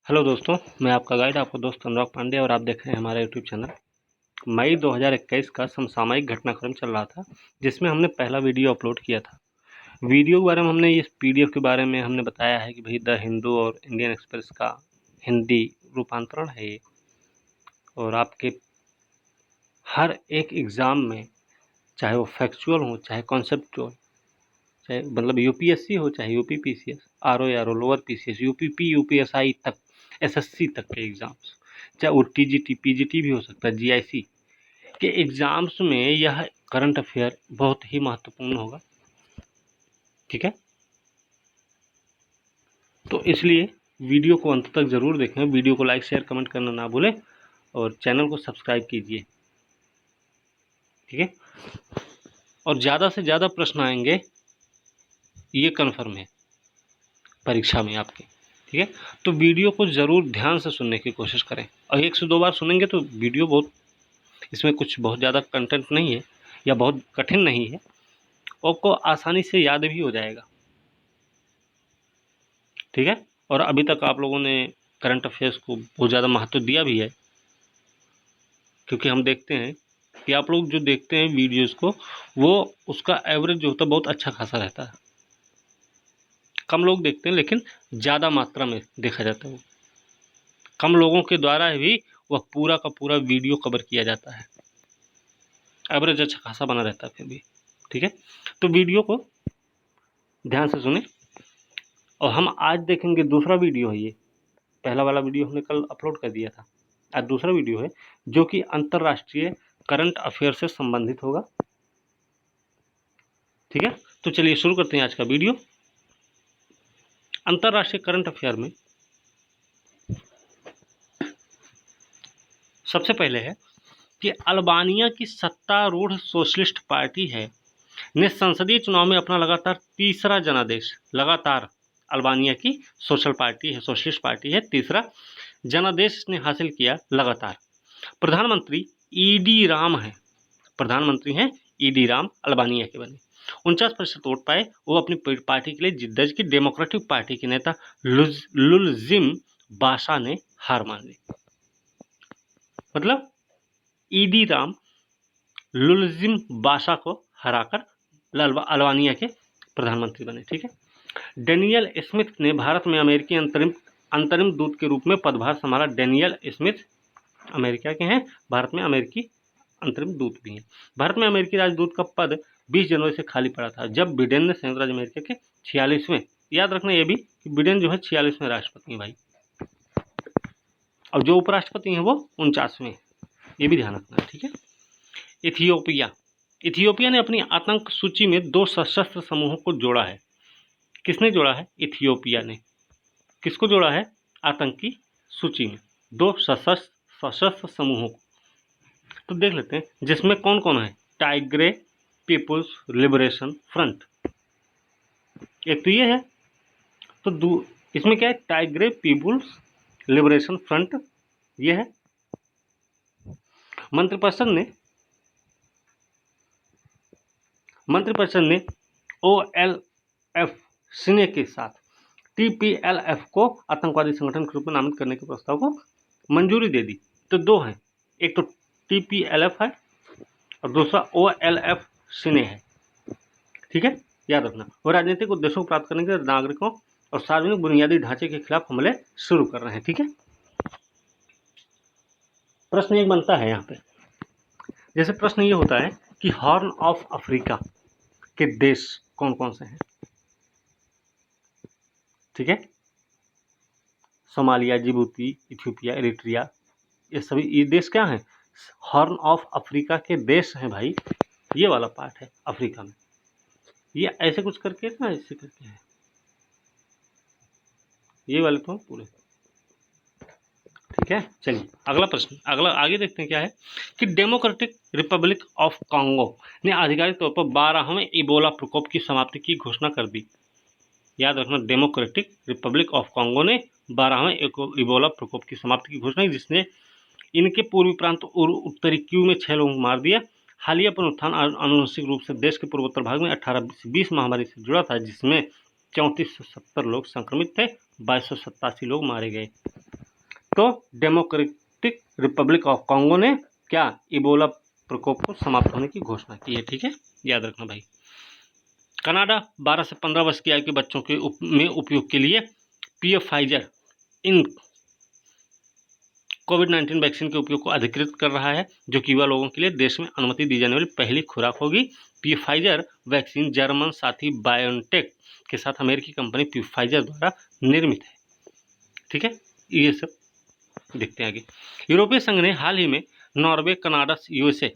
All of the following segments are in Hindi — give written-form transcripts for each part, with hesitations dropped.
हेलो दोस्तों, मैं आपका गाइड आपका दोस्त अनुराग पांडे और आप देख रहे हैं हमारा यूट्यूब चैनल। मई 2021 का समसामयिक घटनाक्रम चल रहा था, जिसमें हमने पहला वीडियो अपलोड किया था। वीडियो के बारे में हमने इस पीडीएफ के बारे में हमने बताया है कि भाई द हिंदू और इंडियन एक्सप्रेस का हिंदी रूपांतरण है ये, और आपके हर एक एग्ज़ाम में, चाहे वो फैक्चुअल हो, चाहे कॉन्सेप्चुअल, चाहे मतलब यूपीएससी हो, चाहे यूपीपीसीएस, आरओ या लोअर पीसीएस, यूपीपी, यूपीएसआई तक, एसएससी तक के एग्ज़ाम्स, चाहे वो टीजीटी, पीजीटी भी हो सकता है, जीआईसी के एग्ज़ाम्स में यह करंट अफेयर बहुत ही महत्वपूर्ण होगा। ठीक है, तो इसलिए वीडियो को अंत तक ज़रूर देखें। वीडियो को लाइक शेयर कमेंट करना ना भूलें और चैनल को सब्सक्राइब कीजिए। ठीक है, और ज़्यादा से ज़्यादा प्रश्न आएंगे, ये कन्फर्म है परीक्षा में आपके। ठीक है, तो वीडियो को ज़रूर ध्यान से सुनने की कोशिश करें, और 1 से 2 बार सुनेंगे तो वीडियो बहुत, इसमें कुछ बहुत ज़्यादा कंटेंट नहीं है या बहुत कठिन नहीं है, आपको आसानी से याद भी हो जाएगा। ठीक है, और अभी तक आप लोगों ने करंट अफेयर्स को बहुत ज़्यादा महत्व दिया भी है, क्योंकि हम देखते हैं कि आप लोग जो देखते हैं वीडियोज़ को, वो उसका एवरेज जो होता है बहुत अच्छा खासा रहता है। कम लोग देखते हैं, लेकिन ज़्यादा मात्रा में देखा जाता है। वो कम लोगों के द्वारा भी वह पूरा का पूरा वीडियो कवर किया जाता है, एवरेज अच्छा खासा बना रहता है फिर भी। ठीक है, तो वीडियो को ध्यान से सुने, और हम आज देखेंगे दूसरा वीडियो है ये। पहला वाला वीडियो हमने कल अपलोड कर दिया था, आज दूसरा वीडियो है जो कि अंतर्राष्ट्रीय करंट अफेयर से संबंधित होगा। ठीक है, तो चलिए शुरू करते हैं आज का वीडियो। अंतर्राष्ट्रीय करंट अफेयर में सबसे पहले है कि अल्बानिया की सत्तारूढ़ सोशलिस्ट पार्टी है ने संसदीय चुनाव में अपना लगातार तीसरा जनादेश, लगातार अल्बानिया की सोशल पार्टी है, सोशलिस्ट पार्टी है, तीसरा जनादेश ने हासिल किया लगातार। प्रधानमंत्री ईडी राम है, प्रधानमंत्री हैं ईडी राम, अल्बानिया के बने। 49% वोट पाए, वो अपनी पार्टी के लिए जिद्दज की डेमोक्रेटिक पार्टी के नेता लुलजिम बाशा ने हार मान ली। मतलब ईडी राम लुलजिम बाशा को हराकर अल्बानिया के प्रधानमंत्री बने। ठीक है, डेनियल स्मिथ ने भारत में अमेरिकी अंतरिम दूत के रूप में पदभार संभाला। डेनियल स्मिथ अमेरिका के हैं, भारत में अमेरिकी अंतरिम दूत भी हैं। भारत में अमेरिकी राजदूत का पद 20 जनवरी से खाली पड़ा था, जब बिडेन ने संयुक्त राज्य अमेरिका के 46वें, याद रखना ये भी कि बिडेन जो है 46वें राष्ट्रपति हैं भाई, और जो उपराष्ट्रपति हैं वो 49वें, ये भी ध्यान रखना है। ठीक है, इथियोपिया ने अपनी आतंक सूची में 2 सशस्त्र समूहों को जोड़ा है। किसने जोड़ा है? इथियोपिया ने। किसको जोड़ा है? आतंकी सूची में 2 सशस्त्र समूहों को। तो देख लेते हैं जिसमें कौन कौन है। टाइग्रे पीपुल्स लिबरेशन फ्रंट, एक तो ये है, तो इसमें क्या है? टाइग्रे पीपुल्स लिबरेशन फ्रंट, ये है। मंत्रिपरिषद ने OLF सिन्हे के साथ TPLF को आतंकवादी संगठन के रूप में नामित करने के प्रस्ताव को मंजूरी दे दी। तो 2 हैं, एक तो TPLF है और दूसरा OLF सिन्हे है। ठीक है, याद रखना। वो राजनीतिक उद्देश्यों को प्राप्त करने के लिए नागरिकों और सार्वजनिक बुनियादी ढांचे के खिलाफ हमले शुरू कर रहे हैं। ठीक है, प्रश्न एक बनता है यहाँ पे, जैसे प्रश्न ये होता है कि हॉर्न ऑफ अफ्रीका के देश कौन कौन से हैं। ठीक है, सोमालिया, जिबूती, इथियोपिया, एरिट्रिया, ये सभी ये देश क्या हैं? हॉर्न ऑफ अफ्रीका के देश हैं भाई। ये वाला पार्ट है अफ्रीका में, ये ऐसे कुछ करके ना, ऐसे करके है, ये वाले तो पूरे। ठीक है, चलिए अगला प्रश्न, अगला आगे देखते हैं क्या है कि डेमोक्रेटिक रिपब्लिक ऑफ कांगो ने आधिकारिक तौर पर 12वें इबोला प्रकोप की समाप्ति की घोषणा कर दी। याद रखना, डेमोक्रेटिक रिपब्लिक ऑफ कांगो ने 12वें इबोला प्रकोप की समाप्ति की घोषणा की, जिसने इनके पूर्वी प्रांत और उत्तरी क्यू में 6 लोगों को मार दिया। हालिया पुनरुत्थान आनुवंशिक रूप से देश के पूर्वोत्तर भाग में 18 से 20 महामारी से जुड़ा था, जिसमें 3470 लोग संक्रमित थे, 2287 लोग मारे गए। तो डेमोक्रेटिक रिपब्लिक ऑफ कॉन्गो ने क्या इबोला प्रकोप को समाप्त होने की घोषणा की है। ठीक है, याद रखना भाई। कनाडा 12 से 15 वर्ष की आयु के बच्चों के में उपयोग के लिए फाइजर इन कोविड-19 वैक्सीन के उपयोग को अधिकृत कर रहा है, जो कि युवा लोगों के लिए देश में अनुमति दी जाने वाली पहली खुराक होगी। फाइजर वैक्सीन जर्मन साथी बायोनटेक के साथ अमेरिकी कंपनी फाइजर द्वारा निर्मित है। ठीक है, ये सब देखते हैं आगे। यूरोपीय संघ ने हाल ही में नॉर्वे, कनाडा, यूएसए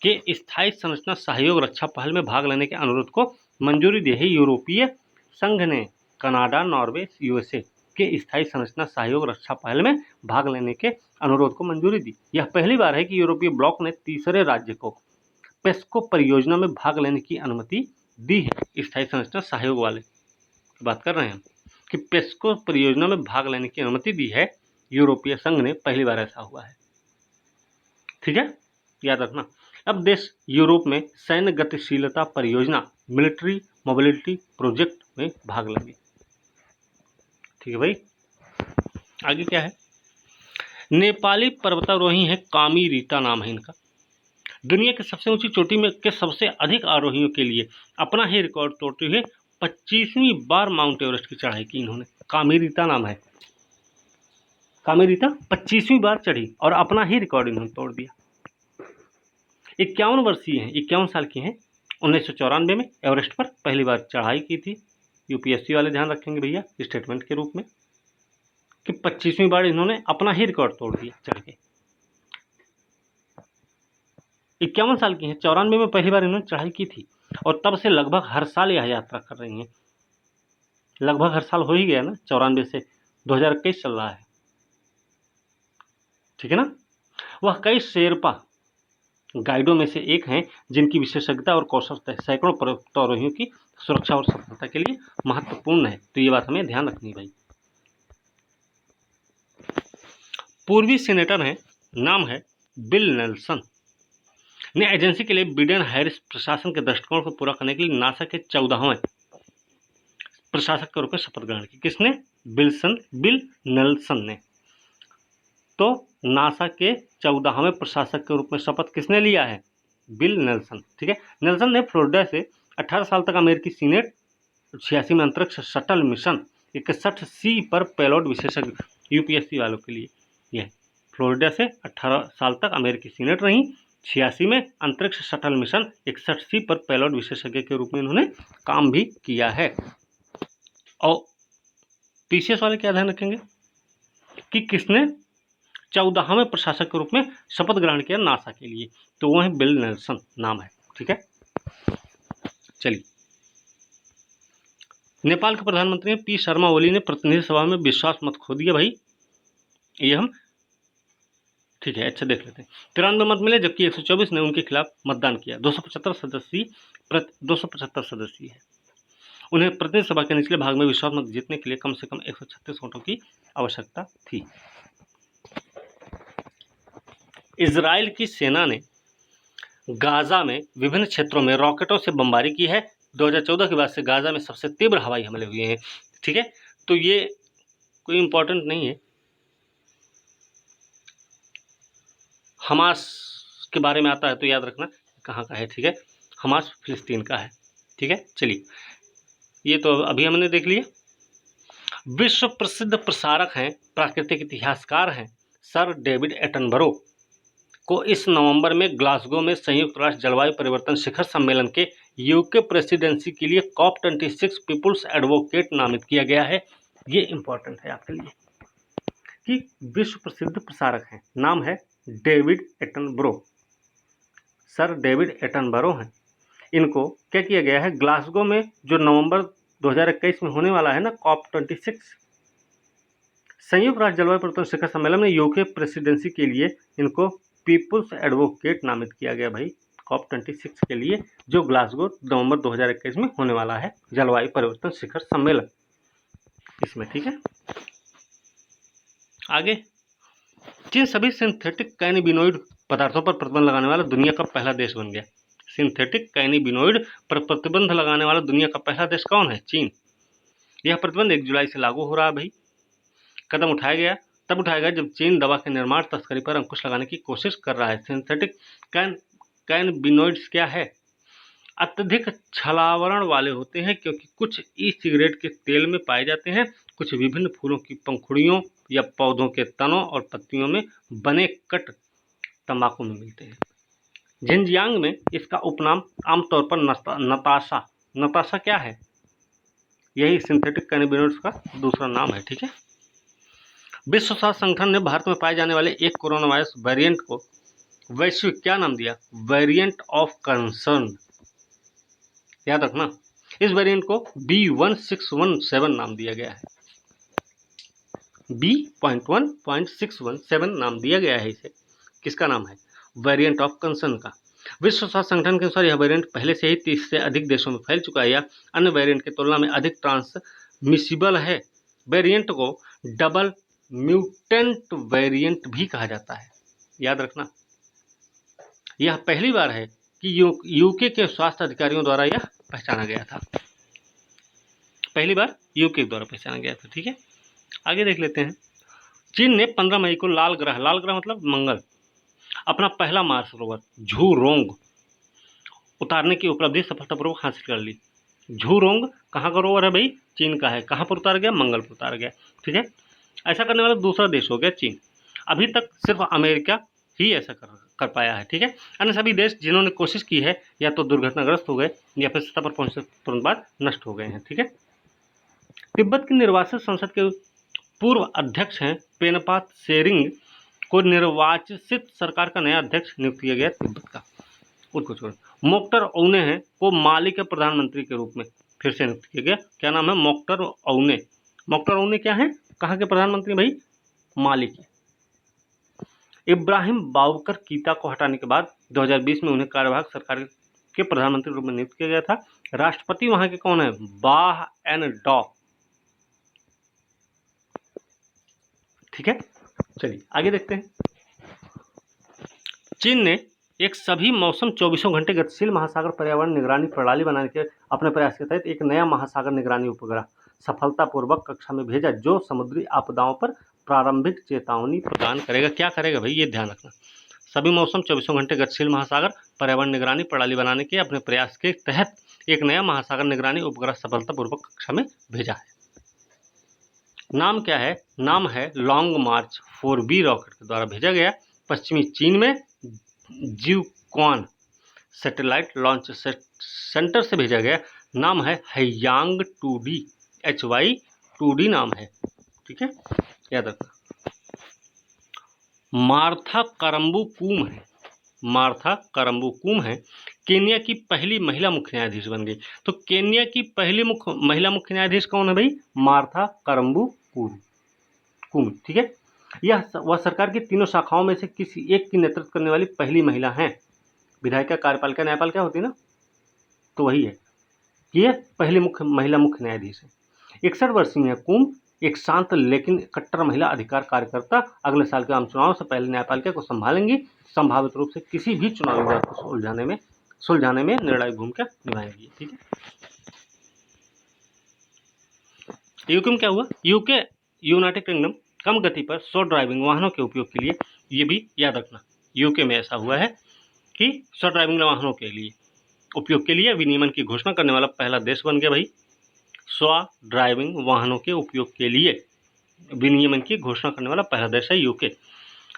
के स्थायी संरचना सहयोग रक्षा पहल में भाग लेने के अनुरोध को मंजूरी दी है। यूरोपीय संघ ने कनाडा, नॉर्वे, यूएसए के स्थायी संरचना सहयोग रक्षा पहल में भाग लेने के अनुरोध को मंजूरी दी। यह पहली बार है कि यूरोपीय ब्लॉक ने तीसरे राज्य को पेस्को परियोजना में भाग लेने की अनुमति दी है। स्थायी संरचना सहयोग वाले बात कर रहे हैं कि पेस्को परियोजना में भाग लेने की अनुमति दी है। यूरोपीय संघ ने पहली बार ऐसा हुआ है। ठीक है, याद रखना। अब देश यूरोप में सैन्य गतिशीलता परियोजना मिलिट्री मोबिलिटी प्रोजेक्ट में भाग लेंगे। ठीक है भाई, आगे क्या है। नेपाली पर्वतारोही है कामी रीता, नाम है इनका। दुनिया की सबसे ऊंची चोटी में के सबसे अधिक आरोहियों के लिए अपना ही रिकॉर्ड तोड़ते हुए 25वीं बार माउंट एवरेस्ट की चढ़ाई की इन्होंने। कामी रीता नाम है। कामी रीता 25वीं बार चढ़ी और अपना ही रिकॉर्ड इन्होंने तोड़ दिया। 51 वर्षीय हैं, 51 साल की हैं। 1994 में एवरेस्ट पर पहली बार चढ़ाई की थी। यूपीएससी वाले ध्यान रखेंगे भैया स्टेटमेंट के रूप में कि 25वीं बार इन्होंने अपना ही रिकॉर्ड तोड़ दिया चढ़ के। 51 साल की हैं, 94 में पहली बार इन्होंने चढ़ाई की थी और तब से लगभग हर साल यह यात्रा कर रही हैं। लगभग हर साल हो ही गया ना, 94 से 2021 चल रहा है। ठीक है ना। वह कई शेरपा गाइडों में से एक हैं जिनकी विशेषज्ञता और कौशल सैकड़ों पर्वतारोहियों की सुरक्षा और सफलता के लिए महत्वपूर्ण है। तो ये बात हमें ध्यान रखनी भाई। पूर्वी सीनेटर हैं, नाम है बिल नेल्सन, ने एजेंसी के लिए बिडेन हैरिस प्रशासन के दृष्टिकोण को पूरा करने के लिए नासा के 14वें प्रशासक के रूप में शपथ ग्रहण की। किसने? बिल नेल्सन ने। तो नासा के 14वें प्रशासक के रूप में शपथ किसने लिया है? Bill Nelson. ठीक है, नेल्सन ने फ्लोरिडा से 18 साल तक अमेरिकी सीनेट 86 में अंतरिक्ष शटल मिशन 61C पर पेलोड विशेषज्ञ यूपीएससी वालों के लिए यह फ्लोरिडा से 18 साल तक अमेरिकी सीनेट रही। 86 में अंतरिक्ष शटल मिशन 61C पर पेलोड विशेषज्ञ के रूप में इन्होंने काम भी किया है। और पीसीएस वाले क्या ध्यान रखेंगे कि किसने 14वें प्रशासक के रूप में शपथ ग्रहण किया नासा के लिए? तो वो है बिल नेल्सन, नाम है। ठीक है, चलिए। नेपाल के प्रधानमंत्री पी शर्मा ओली ने प्रतिनिधि सभा में विश्वास मत खो दिया भाई। ये हम ठीक है, अच्छा देख लेते हैं। 93 मत मिले जबकि 124 ने उनके खिलाफ मतदान किया। 275 सदस्य है। उन्हें प्रतिनिधि सभा के निचले भाग में विश्वास मत जीतने के लिए कम से कम 136 वोटों की आवश्यकता थी। इजराइल की सेना ने गाजा में विभिन्न क्षेत्रों में रॉकेटों से बमबारी की है। 2014 के बाद से गाजा में सबसे तीव्र हवाई हमले हुए हैं। ठीक है, तो ये कोई इंपॉर्टेंट नहीं है। हमास के बारे में आता है तो याद रखना कहाँ का है। ठीक है, हमास फिलिस्तीन का है। ठीक है, चलिए, ये तो अभी हमने देख लिया। विश्व प्रसिद्ध प्रसारक हैं, प्राकृतिक इतिहासकार हैं सर डेविड एटनबरो को इस नवंबर में ग्लासगो में संयुक्त राष्ट्र जलवायु परिवर्तन शिखर सम्मेलन के यूके प्रेसिडेंसी के लिए COP26 पीपुल्स एडवोकेट नामित किया गया है। ये इंपॉर्टेंट है आपके लिए कि विश्व प्रसिद्ध प्रसारक हैं, नाम है David Attenborough, sir David Attenborough हैं। इनको क्या किया गया है? ग्लासगो में जो नवंबर 2021 में होने वाला है ना COP26 संयुक्त राष्ट्र जलवायु परिवर्तन शिखर सम्मेलन में यूके प्रेसिडेंसी के लिए इनको पीपुल्स एडवोकेट नामित किया गया भाई COP26 के लिए, जो ग्लासगो नवंबर 2021 में होने वाला है जलवायु परिवर्तन शिखर सम्मेलन इसमें। ठीक है, आगे। चीन सभी सिंथेटिक कैनिबिनोइड पदार्थों पर प्रतिबंध लगाने वाला दुनिया का पहला देश बन गया। सिंथेटिक कैनिबिनोइड पर प्रतिबंध लगाने वाला दुनिया का पहला देश कौन है? चीन। यह प्रतिबंध 1 जुलाई से लागू हो रहा है भाई। कदम उठाया गया तब उठाएगा जब चीन दवा के निर्माण तस्करी पर अंकुश लगाने की कोशिश कर रहा है। सिंथेटिक कैनबिनॉइड्स क्या है? अत्यधिक छलावरण वाले होते हैं क्योंकि कुछ ई सिगरेट के तेल में पाए जाते हैं, कुछ विभिन्न फूलों की पंखुड़ियों या पौधों के तनों और पत्तियों में बने कट तंबाकू में मिलते हैं। जिनजियांग में इसका उपनाम आमतौर पर नताशा क्या है? यही सिंथेटिक कैनबिनॉइड्स का दूसरा नाम है। ठीक है। विश्व स्वास्थ्य संगठन ने भारत में पाए जाने वाले एक कोरोना वायरस वेरिएंट को वैश्विक क्या नाम दिया? Variant of concern. याद रखना, इस वेरिएंट को B.1.617 नाम दिया गया है। B.1.617 नाम दिया गया है इसे। किसका नाम है? वेरिएंट ऑफ कंसर्न का। विश्व स्वास्थ्य संगठन के अनुसार यह वेरिएंट पहले से ही 30 से अधिक देशों में फैल चुका है या अन्य वेरिएंट की तुलना में अधिक ट्रांसमिसिबल है। वेरिएंट को डबल म्यूटेंट वेरिएंट भी कहा जाता है। याद रखना, यह पहली बार है कि यूके के स्वास्थ्य अधिकारियों द्वारा यह पहचाना गया था। पहली बार यूके द्वारा पहचाना गया था। ठीक है, आगे देख लेते हैं। चीन ने 15 मई को लाल ग्रह मतलब मंगल, अपना पहला मार्स रोवर झूरोंग उतारने की उपलब्धि सफलतापूर्वक हासिल कर ली। झूरोंग कहाँ का रोवर है भाई? चीन का है। कहाँ पर उतार गया? मंगल पर उतार गया। ठीक है, ऐसा करने वाला दूसरा देश हो गया चीन। अभी तक सिर्फ अमेरिका ही ऐसा कर पाया है। ठीक है, अन्य सभी देश जिन्होंने कोशिश की है या तो दुर्घटनाग्रस्त हो गए या फिर सत्ता पर पहुंचने तुरंत बाद नष्ट हो गए हैं। ठीक है, तिब्बत की निर्वासित संसद के पूर्व अध्यक्ष हैं पेनपा त्सेरिंग को निर्वाचित सरकार का नया अध्यक्ष नियुक्त किया गया तिब्बत का। उनको छोड़ मोक्टर औने हैं को माली के प्रधानमंत्री के रूप में फिर से नियुक्त किया गया। क्या नाम है? मोक्टर औने। मोक्टर औने क्या है? कहाँ के प्रधानमंत्री भाई? माली के। इब्राहिम बाबकर कीता को हटाने के बाद 2020 में उन्हें कार्यवाहक सरकार के प्रधानमंत्री के रूप में नियुक्त किया गया था। राष्ट्रपति वहां के कौन है? बाह एन डॉ। ठीक है, चलिए आगे देखते हैं। चीन ने एक सभी मौसम 24 घंटे गतिशील महासागर पर्यावरण निगरानी प्रणाली बनाने के अपने प्रयास के तहत एक नया महासागर निगरानी उपग्रह सफलतापूर्वक कक्षा में भेजा जो समुद्री आपदाओं पर प्रारंभिक चेतावनी प्रदान करेगा। क्या करेगा भाई? ये ध्यान रखना। सभी मौसम 24 घंटे गतिशील महासागर पर्यावरण निगरानी प्रणाली बनाने के अपने प्रयास के तहत एक नया महासागर निगरानी उपग्रह सफलतापूर्वक कक्षा में भेजा है। नाम क्या है? नाम है लॉन्ग मार्च 4B रॉकेट के द्वारा भेजा गया। पश्चिमी चीन में जिउक्वान सैटेलाइट लॉन्च सेंटर से भेजा गया। नाम है हैयांग 2D HY2D नाम है। ठीक है, याद रखना। मार्था करम्बुकुम है। मार्था करम्बुकुम है केन्या की पहली महिला मुख्य न्यायाधीश बन गई। तो केन्या की पहली महिला मुख्य न्यायाधीश कौन है भाई? मार्था करम्बुकुम। ठीक है, यह वह सरकार की तीनों शाखाओं में से किसी एक की नेतृत्व करने वाली पहली महिला है। विधायिका, कार्यपालिका, न्यायपालिका होती है ना, तो वही है। यह पहली महिला मुख्य न्यायाधीश है। 61 वर्षीय है कुम, एक शांत लेकिन कट्टर महिला अधिकार कार्यकर्ता। अगले साल के आम चुनाव से पहले न्यायपालिका को संभालेंगी। संभावित रूप से किसी भी चुनावी विवाद को सुलझाने में निर्णायक भूमिका निभाएंगी। ठीक है, यूके में क्या हुआ? यूके यूनाइटेड किंगडम कम गति पर शॉ ड्राइविंग वाहनों के उपयोग के लिए, ये भी याद रखना, यूके में ऐसा हुआ है कि शॉ ड्राइविंग वाहनों के लिए उपयोग के लिए विनियमन की घोषणा करने वाला पहला देश बन गया भाई। शॉ ड्राइविंग वाहनों के उपयोग के लिए विनियमन की घोषणा करने वाला पहला देश है यूके।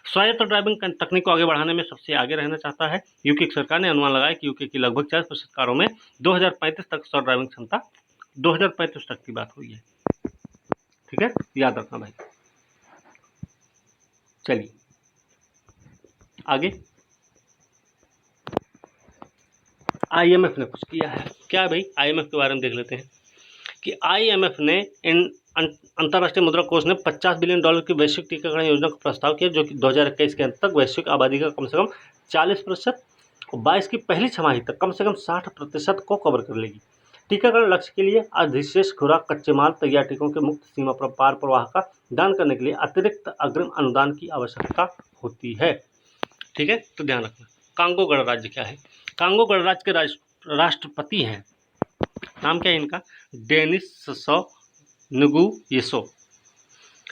स्वायत्त ड्राइविंग तकनीक को आगे बढ़ाने में सबसे आगे रहना चाहता है। यूके की सरकार ने अनुमान लगाया कि यूके की लगभग 40% कारों में 2035 तक शॉ ड्राइविंग क्षमता 2035 तक की बात हुई है। ठीक है, याद रखना भाई। चलिए आगे, IMF ने कुछ किया है। क्या है भाई? IMF के बारे में देख लेते हैं कि IMF ने अंतर्राष्ट्रीय मुद्रा कोष ने $50 बिलियन की वैश्विक टीकाकरण योजना का प्रस्ताव किया जो कि 2021 के अंत तक वैश्विक आबादी का कम से कम 40% और 22 की पहली छमाही तक कम से कम 60% को कवर कर लेगी। टीकाकरण लक्ष्य के लिए अधिशेष खुराक, कच्चे माल, तैयार टीकों के मुक्त सीमा पार प्रवाह का दान करने के लिए अतिरिक्त अग्रिम अनुदान की आवश्यकता होती है। ठीक है, तो ध्यान रखना। कांगो गणराज्य क्या है? कांगो गणराज्य के राष्ट्रपति हैं, नाम क्या है इनका? डेनिस ससो नुगुयेसो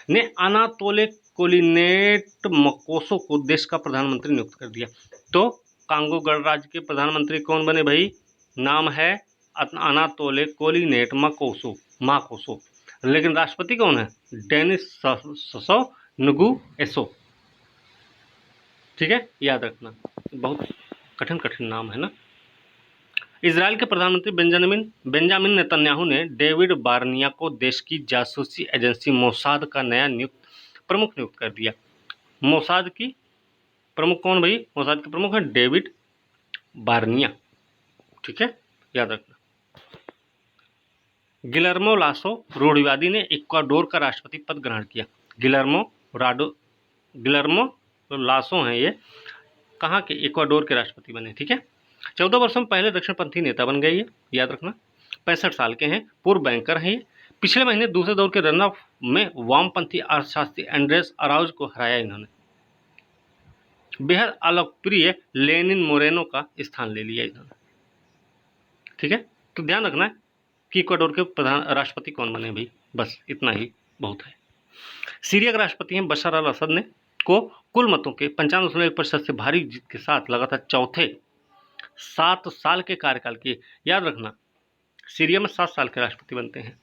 ने अनातोले कोलिनेट मकोसो को देश का प्रधानमंत्री नियुक्त कर दिया। तो कांगो गणराज्य के प्रधानमंत्री कौन बने भाई? नाम है अनातोले कोलिनेट माकोसो। लेकिन राष्ट्रपति कौन है? डेनिस ससो नुगुएसो। ठीक है, याद रखना, बहुत कठिन कठिन नाम है ना। इजराइल के प्रधानमंत्री बेंजामिन नेतन्याहू ने डेविड बार्निया को देश की जासूसी एजेंसी मोसाद का नया प्रमुख नियुक्त कर दिया। मोसाद की प्रमुख कौन भाई? मोसाद के प्रमुख है डेविड बार्निया। ठीक है, याद रखना। गिलर्मो रूढ़िवादी ने इक्वाडोर का राष्ट्रपति पद ग्रहण किया। गिलर्मो लासो हैं ये, कहाँ के? इक्वाडोर के राष्ट्रपति बने। ठीक है, 14 वर्षों में पहले दक्षिणपंथी नेता बन गए ये, याद रखना। 65 साल के हैं, पूर्व बैंकर हैं ये। पिछले महीने दूसरे दौर के रन ऑफ में वामपंथी अर्थशास्त्री एंड्रेस अराउज को हराया इन्होंने। बेहद अलोकप्रिय लेनिन मोरेनो का स्थान ले लिया इन्होंने। ठीक है, तो ध्यान रखना है कि इक्वाडोर के प्रधान राष्ट्रपति कौन बने भाई, बस इतना ही बहुत है। सीरिया के राष्ट्रपति हैं बशर अल असद ने को कुल मतों के 95.1% से भारी जीत के साथ लगातार चौथे 7 साल के कार्यकाल के, याद रखना सीरिया में 7 साल के राष्ट्रपति बनते हैं,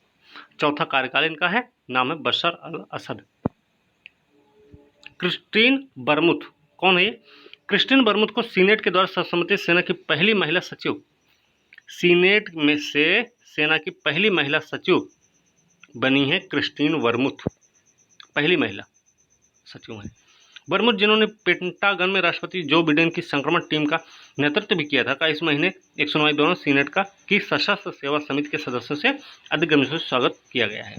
चौथा कार्यकाल इनका है, नाम है बशर अल असद। क्रिस्टीन बरमुथ कौन है ये? क्रिस्टीन बरमुथ को सीनेट के द्वारा सर्वसम्मति सेना की पहली महिला सचिव, सीनेट में से सेना की पहली महिला सचिव बनी है क्रिस्टीन बरमुथ, पहली महिला सचिव है बरमुथ, जिन्होंने पेंटागन में राष्ट्रपति जो बिडेन की संक्रमण टीम का नेतृत्व भी किया था। का इस महीने एक सुनवाई दोनों सीनेट का की सशस्त्र सेवा समिति के सदस्यों से अधिक गंभीर से स्वागत किया गया है।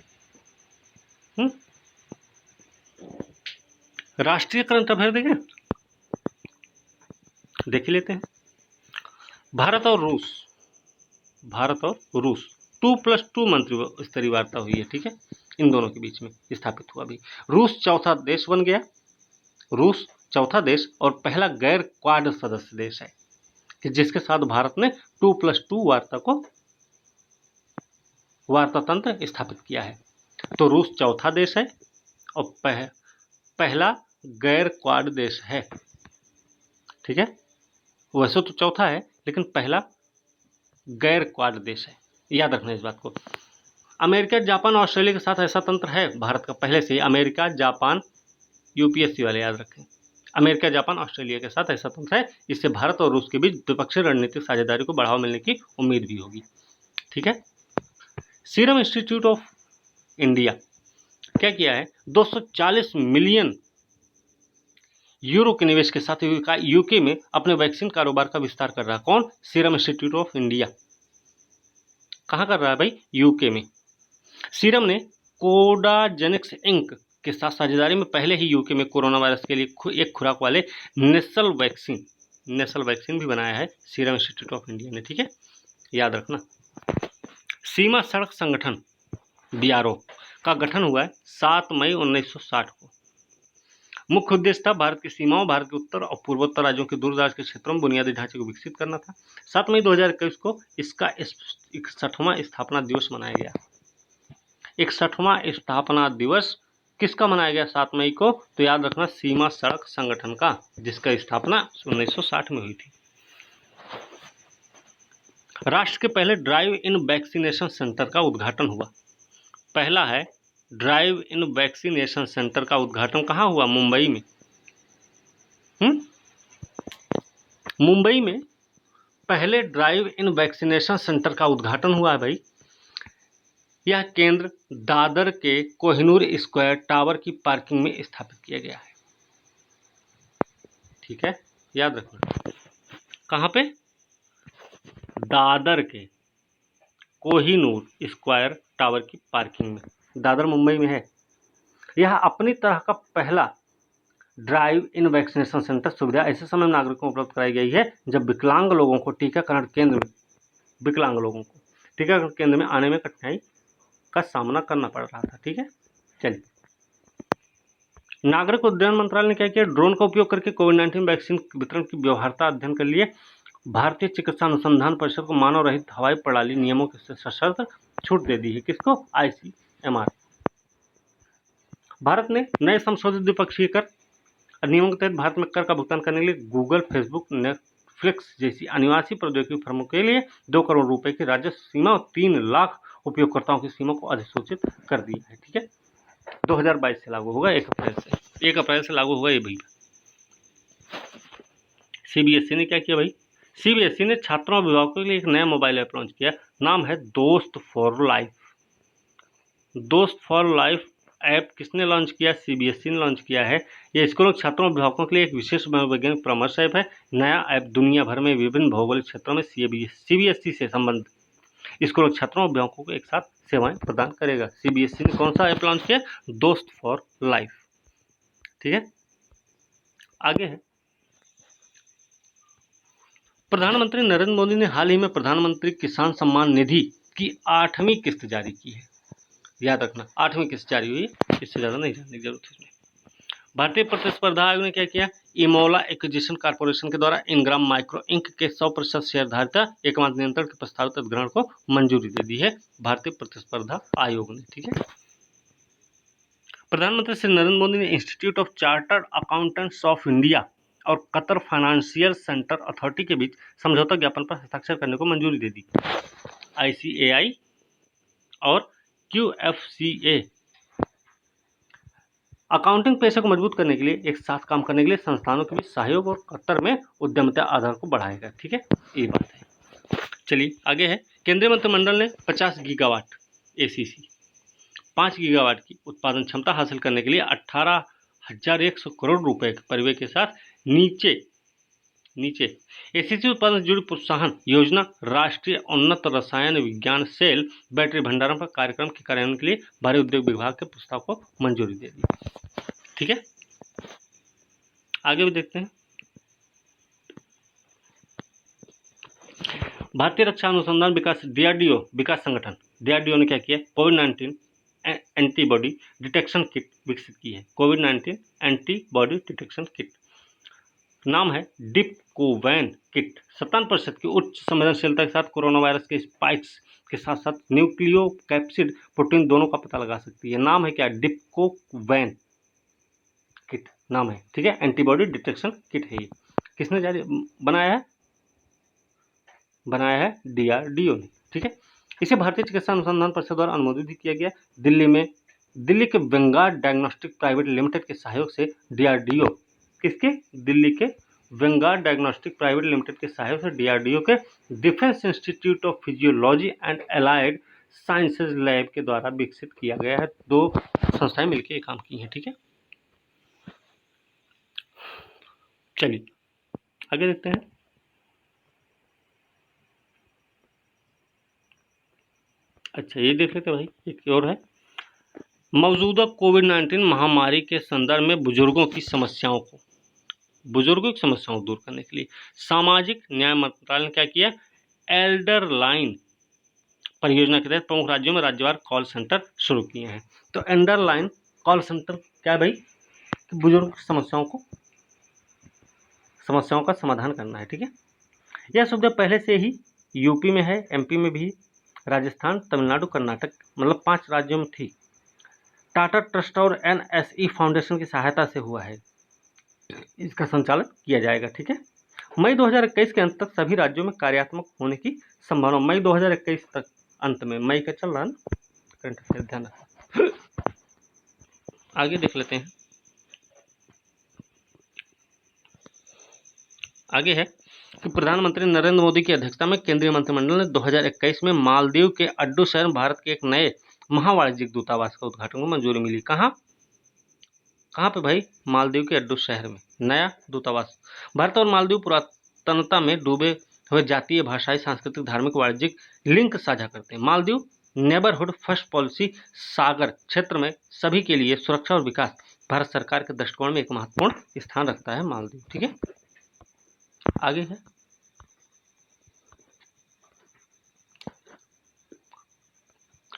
राष्ट्रीय करंट अफेयर देख लेते हैं। भारत और रूस 2+2 मंत्री स्तरीय वार्ता हुई है। ठीक है, इन दोनों के बीच में स्थापित हुआ भी। रूस चौथा देश बन गया, रूस चौथा देश और पहला गैर क्वाड सदस्य देश है कि जिसके साथ भारत ने 2+2 वार्ता तंत्र स्थापित किया है। तो रूस चौथा देश है और पहला गैर क्वाड देश है। ठीक है, वैसे तो चौथा है लेकिन पहला गैर क्वाड देश है, याद रखना इस बात को। अमेरिका, जापान, ऑस्ट्रेलिया के साथ ऐसा तंत्र है भारत का पहले से ही। अमेरिका, जापान, यूपीएससी वाले याद रखें, अमेरिका, जापान, ऑस्ट्रेलिया के साथ ऐसा तंत्र है। इससे भारत और रूस के बीच द्विपक्षीय रणनीतिक साझेदारी को बढ़ावा मिलने की उम्मीद भी होगी। ठीक है, सीरम इंस्टीट्यूट ऑफ इंडिया क्या किया है? 240 मिलियन यूरो के निवेश के साथ यूके में अपने वैक्सीन कारोबार का विस्तार कर रहा है। कौन? Serum institute of India. कहाँ कर रहा है भाई? यूके में। सीरम ने कोडाजेनिक्स इंक के साथ साझेदारी में पहले ही यूके में कोरोना वायरस के लिए एक खुराक वाले नेसल वैक्सीन भी बनाया है सीरम इंस्टीट्यूट ऑफ इंडिया ने। ठीक है, याद रखना। सीमा सड़क संगठन BRO का गठन हुआ है 7 मई 1960 को। मुख्य उद्देश्य था भारत की सीमाओं, भारत के उत्तर और पूर्वोत्तर राज्यों के दूरदराज के क्षेत्रों में बुनियादी ढांचे को विकसित करना था। 7 मई 2021 को इसका 61वां स्थापना दिवस मनाया गया। 61वां स्थापना दिवस किसका मनाया गया 7 मई को? तो याद रखना सीमा सड़क संगठन का, जिसका स्थापना 1960 में हुई थी। राष्ट्र के पहले ड्राइव इन वैक्सीनेशन सेंटर का उद्घाटन हुआ। पहला है ड्राइव इन वैक्सीनेशन सेंटर का उद्घाटन कहाँ हुआ? मुंबई में। मुंबई में पहले ड्राइव इन वैक्सीनेशन सेंटर का उद्घाटन हुआ है भाई। यह केंद्र दादर के कोहिनूर स्क्वायर टावर की पार्किंग में स्थापित किया गया है। ठीक है, याद रखना। कहाँ पे? दादर के कोहिनूर स्क्वायर टावर की पार्किंग में। दादर मुंबई में है। यह अपनी तरह का पहला ड्राइव इन वैक्सीनेशन सेंटर सुविधा ऐसे समय नागरिकों को उपलब्ध कराई गई है जब विकलांग लोगों को टीकाकरण केंद्र में आने में कठिनाई का सामना करना पड़ रहा था। ठीक है, चलिए। नागरिक उड्डयन मंत्रालय ने क्या किया? ड्रोन का उपयोग करके कोविड-19 वैक्सीन वितरण की व्यवहार्यता अध्ययन कर लिए। भारतीय चिकित्सा अनुसंधान परिषद को मानव रहित हवाई प्रणाली नियमों के सशर्त छूट दे दी है। किसको? ICMR। भारत ने नए संशोधित द्विपक्षीय कर नियमों के तहत भारत में कर का भुगतान करने के लिए गूगल, फेसबुक, नेटफ्लिक्स जैसी अनिवासी प्रौद्योगिकी फर्मों के लिए 2 करोड़ रुपए की राजस्व सीमा और 3 लाख उपयोगकर्ताओं की सीमा को अधिसूचित कर दिया है। ठीक है, 2022 से लागू होगा, 1 अप्रैल से लागू होगा ये भाई। सीबीएसई ने क्या किया भाई? सीबीएसई ने छात्रों और अभिभावकों के लिए एक नया मोबाइल ऐप लॉन्च किया, नाम है दोस्त फॉर लाइफ। दोस्त फॉर लाइफ ऐप किसने लॉन्च किया? सीबीएसई ने लॉन्च किया है। ये स्कूलों छात्रों और अभिभावकों के लिए एक विशेष मनोवैज्ञानिक परामर्श ऐप है। नया ऐप दुनिया भर में विभिन्न भौगोलिक क्षेत्रों में सीबीएसई से संबंधित स्कूलों छात्रों और अभिभावकों को एक साथ सेवाएं प्रदान करेगा। सीबीएसई ने कौन सा ऐप लॉन्च किया? दोस्त फॉर लाइफ। ठीक है, आगे है, प्रधानमंत्री नरेंद्र मोदी ने हाल ही में प्रधानमंत्री किसान सम्मान निधि की 8वीं किस्त जारी की है। याद रखना, 8वीं किस्त जारी हुई, इससे ज़्यादा नहीं जानने की जरूरत है इसमें। भारतीय प्रतिस्पर्धा आयोग ने क्या किया? इमोला एक्विजिशन कॉर्पोरेशन के द्वारा इनग्राम माइक्रो इंक के 100% शेयरधारिता एकमात्र नियंत्रण के प्रस्तावित अधिग्रहण को मंजूरी दे दी है भारतीय प्रतिस्पर्धा आयोग ने। ठीक है, प्रधानमंत्री श्री नरेंद्र मोदी ने institute of chartered accountants of India और कतर फाइनेंशियल सेंटर अथॉरिटी के बीच समझौता ज्ञापन पर हस्ताक्षर करने को मंजूरी दे दी। ICAI और QFCA अकाउंटिंग पेशे को मजबूत करने के लिए एक साथ काम करने के लिए संस्थानों के बीच सहयोग और कतर में उद्यमिता आधार को बढ़ाएगा। ठीक है, ये बात है। चलिए आगे है, केंद्रीय मंत्रिमंडल ने 50 गीगावाट ACC 5 गीगावाट की उत्पादन क्षमता हासिल करने के लिए 18,100 करोड़ रुपए के परिव्यय के साथ नीचे ACC उत्पादन से जुड़ी प्रोत्साहन योजना राष्ट्रीय उन्नत रसायन विज्ञान सेल बैटरी भंडारण पर कार्यक्रम के कार्यान्वयन के लिए भारी उद्योग विभाग के प्रस्ताव को मंजूरी दे दी। ठीक है, आगे भी देखते हैं। भारतीय रक्षा अनुसंधान विकास DRDO विकास संगठन DRDO ने क्या किया? कोविड-19 एंटीबॉडी डिटेक्शन किट विकसित की है। कोविड-19 एंटीबॉडी डिटेक्शन किट नाम है डिपकोवैन किट। 57% की उच्च संवेदनशीलता के साथ कोरोना वायरस के स्पाइक्स के साथ साथ न्यूक्लियोकैप्सिड प्रोटीन दोनों का पता लगा सकती है। नाम है क्या? डिपकोवैन किट नाम है। ठीक है, एंटीबॉडी डिटेक्शन किट है ये। किसने जारी बनाया है? DRDO ने। ठीक है, इसे भारतीय चिकित्सा अनुसंधान परिषद द्वारा अनुमोदित भी किया गया। दिल्ली के वेंगार्ड डायग्नोस्टिक प्राइवेट लिमिटेड के सहयोग से DRDO दिल्ली के वेंगार्ड डायग्नोस्टिक प्राइवेट लिमिटेड के सहयोग से DRDO के defence institute of physiology and allied sciences lab के द्वारा विकसित किया गया है। 2 संस्थाएं मिलकर ये काम की हैं। ठीक है, चलिए आगे देखते हैं। अच्छा, ये देख लेते भाई, एक और है, मौजूदा कोविड-19 महामारी के संदर्भ में बुजुर्गों की समस्याओं को दूर करने के लिए सामाजिक न्याय मंत्रालय ने क्या किया? एल्डर लाइन परियोजना के तहत प्रमुख राज्यों में राज्यवार कॉल सेंटर शुरू किए हैं। तो एल्डर लाइन कॉल सेंटर क्या है भाई? कि बुजुर्ग की समस्याओं का समाधान करना है। ठीक है, यह सुविधा पहले से ही यूपी में है, MP में भी, राजस्थान, तमिलनाडु, कर्नाटक, मतलब 5 राज्यों में थी। टाटा ट्रस्ट और NSE फाउंडेशन की सहायता से हुआ है, इसका संचालन किया जाएगा। ठीक है, मई 2021 के अंत तक सभी राज्यों में कार्यात्मक होने की संभावना। मई 2021 तक, अंत में मई का चल रहा है ना, करंट अफेयर, ध्यान रखना। आगे देख लेते हैं। आगे है कि प्रधानमंत्री नरेंद्र मोदी की अध्यक्षता में केंद्रीय मंत्रिमंडल ने 2021 में मालदीव के अड्डू शहर में भारत के एक नए महावाणिज्यिक दूतावास का उद्घाटन को मंजूरी मिली। कहाँ पे भाई? मालदीव के अड्डू शहर में नया दूतावास। भारत और मालदीव पुरातनता में डूबे हुए जातीय, भाषाई, सांस्कृतिक, धार्मिक, वाणिज्यिक लिंक साझा करते हैं। मालदीव नेबरहुड फर्स्ट पॉलिसी सागर क्षेत्र में सभी के लिए सुरक्षा और विकास भारत सरकार के दृष्टिकोण में एक महत्वपूर्ण स्थान रखता है मालदीव। ठीक है, आगे है,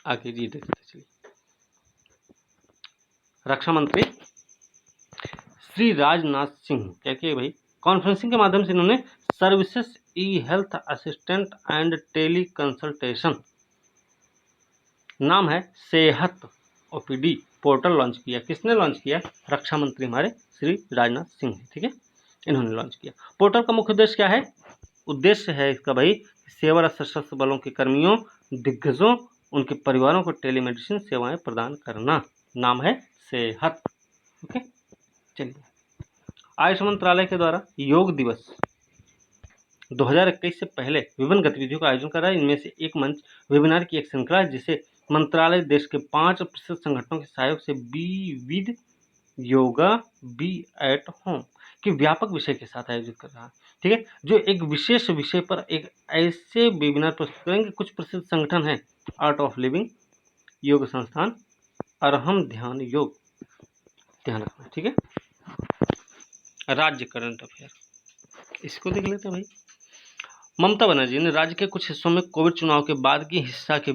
आगे जी देखते चलिए। रक्षा मंत्री श्री राजनाथ सिंह क्या किए भाई? कॉन्फ्रेंसिंग के माध्यम से इन्होंने services e health assistant and teleconsultation, नाम है सेहत OPD पोर्टल लॉन्च किया। किसने लॉन्च किया? रक्षा मंत्री हमारे श्री राजनाथ सिंह, ठीक है, इन्होंने लॉन्च किया। पोर्टल का मुख्य उद्देश्य क्या है? उद्देश्य है इसका भाई सेवा और सशस्त्र बलों के कर्मियों, दिग्गजों, उनके परिवारों को टेलीमेडिसिन सेवाएं प्रदान करना। नाम है सेहत। ओके, चलिए। आयुष मंत्रालय के द्वारा योग दिवस 2021 से पहले विभिन्न गतिविधियों का आयोजन कर रहा है। इनमें से एक मंच वेबिनार की एक श्रृंखला है जिसे मंत्रालय देश के 5 प्रसिद्ध संगठनों के सहयोग से be with yoga be at home के व्यापक विषय के साथ आयोजित कर रहा है, ठीक है, जो एक विशेष विषय पर एक ऐसे वेबिनार प्रस्तुत करेंगे। कुछ प्रसिद्ध संगठन हैं: आर्ट ऑफ लिविंग, योग संस्थान, अरहम ध्यान योग, ध्यान रखना, ठीक है। राज्य करंट अफेयर, इसको देख लेते हैं भाई। ममता बनर्जी ने राज्य के कुछ हिस्सों में कोविड चुनाव के बाद की हिंसा के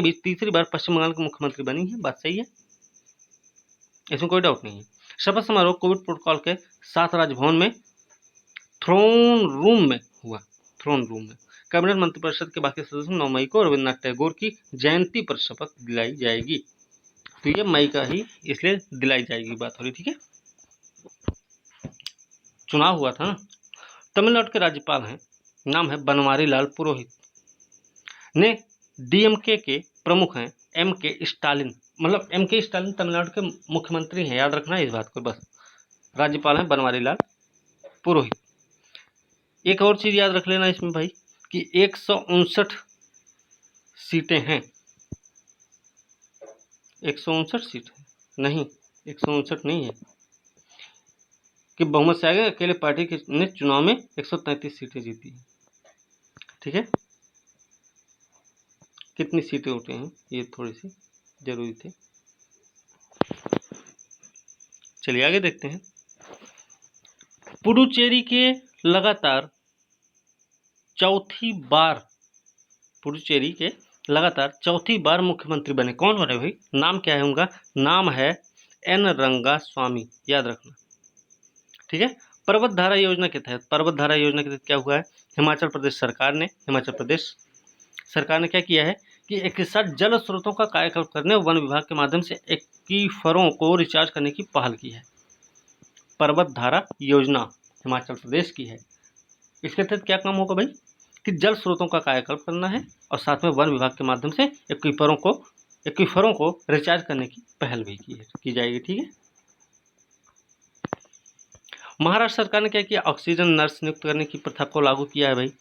बीच तीसरी बार पश्चिम बंगाल की मुख्यमंत्री बनी है। बात सही है, इसमें कोई डाउट नहीं है। शपथ समारोह कोविड प्रोटोकॉल के साथ राजभवन में थ्रोन रूम में हुआ। थ्रोन रूम में कैबिनेट मंत्रिपरिषद के बाकी सदस्यों 9 मई को रविन्द्रनाथ टैगोर की जयंती पर शपथ दिलाई जाएगी। तो ये मई का ही इसलिए दिलाई जाएगी बात हो रही, ठीक है। चुनाव हुआ था ना। तमिलनाडु के राज्यपाल हैं, नाम है बनवारी लाल पुरोहित, ने डीएमके के प्रमुख हैं एमके स्टालिन, मतलब एमके स्टालिन तमिलनाडु के मुख्यमंत्री हैं, याद रखना है इस बात को बस। राज्यपाल हैं बनवारी लाल पुरोहित। एक और चीज याद रख लेना इसमें भाई कि 159 सीटें हैं। 159 सीट है, नहीं 159 नहीं है कि बहुमत से आगे अकेले पार्टी के ने चुनाव में 133 सीटें जीती हैं, ठीक है। कितनी सीटें उठे हैं ये थोड़ी सी जरूरी थे। चलिए आगे देखते हैं। पुडुचेरी के लगातार चौथी बार मुख्यमंत्री बने। कौन बने भाई? नाम क्या है उनका? नाम है एन रंगास्वामी, याद रखना, ठीक है। पर्वत धारा योजना के तहत क्या हुआ है? हिमाचल प्रदेश सरकार ने क्या किया है कि 61 जल स्रोतों का कायाकल्प करने और वन विभाग के माध्यम से एक्वीफरों को रिचार्ज करने की पहल की है। पर्वत धारा योजना हिमाचल प्रदेश की है। इसके तहत क्या काम होगा भाई कि जल स्रोतों का कायाकल्प करना है और साथ में वन विभाग के माध्यम से एक्वीफरों को रिचार्ज करने की पहल भी की जाएगी, ठीक है। महाराष्ट्र सरकार ने क्या किया? ऑक्सीजन नर्स नियुक्त करने की प्रथा को लागू किया है भाई।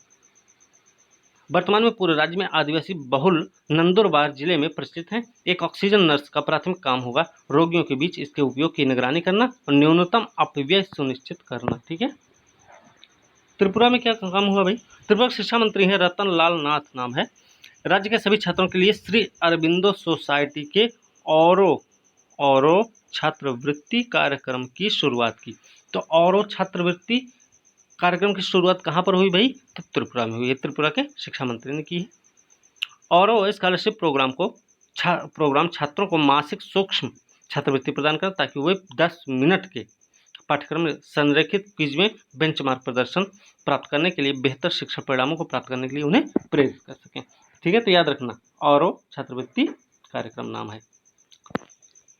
वर्तमान में पूरे राज्य में आदिवासी बहुल नंदुरबार जिले में प्रचलित है। एक ऑक्सीजन नर्स का प्राथमिक काम होगा रोगियों के बीच इसके उपयोग की निगरानी करना और न्यूनतम अपव्यय सुनिश्चित करना, ठीक है। त्रिपुरा में क्या काम हुआ भाई? त्रिपुरा के शिक्षा मंत्री हैं रतन लाल नाथ, नाम है। राज्य के सभी छात्रों के लिए श्री अरबिंदो सोसाइटी के औरो छात्रवृत्ति कार्यक्रम की शुरुआत की। तो औरो छात्रवृत्ति कार्यक्रम की शुरुआत कहाँ पर हुई भाई? तो त्रिपुरा में हुई है। त्रिपुरा के शिक्षा मंत्री ने की है। औरो स्कॉलरशिप प्रोग्राम छात्रों को मासिक सूक्ष्म छात्रवृत्ति प्रदान कर ताकि वे 10 मिनट के पाठ्यक्रम में संरेखित क्विज में बेंचमार्क प्रदर्शन प्राप्त करने के लिए बेहतर शिक्षा परिणामों को प्राप्त करने के लिए उन्हें प्रेरित कर सकें, ठीक है। तो याद रखना औरो छात्रवृत्ति कार्यक्रम नाम है।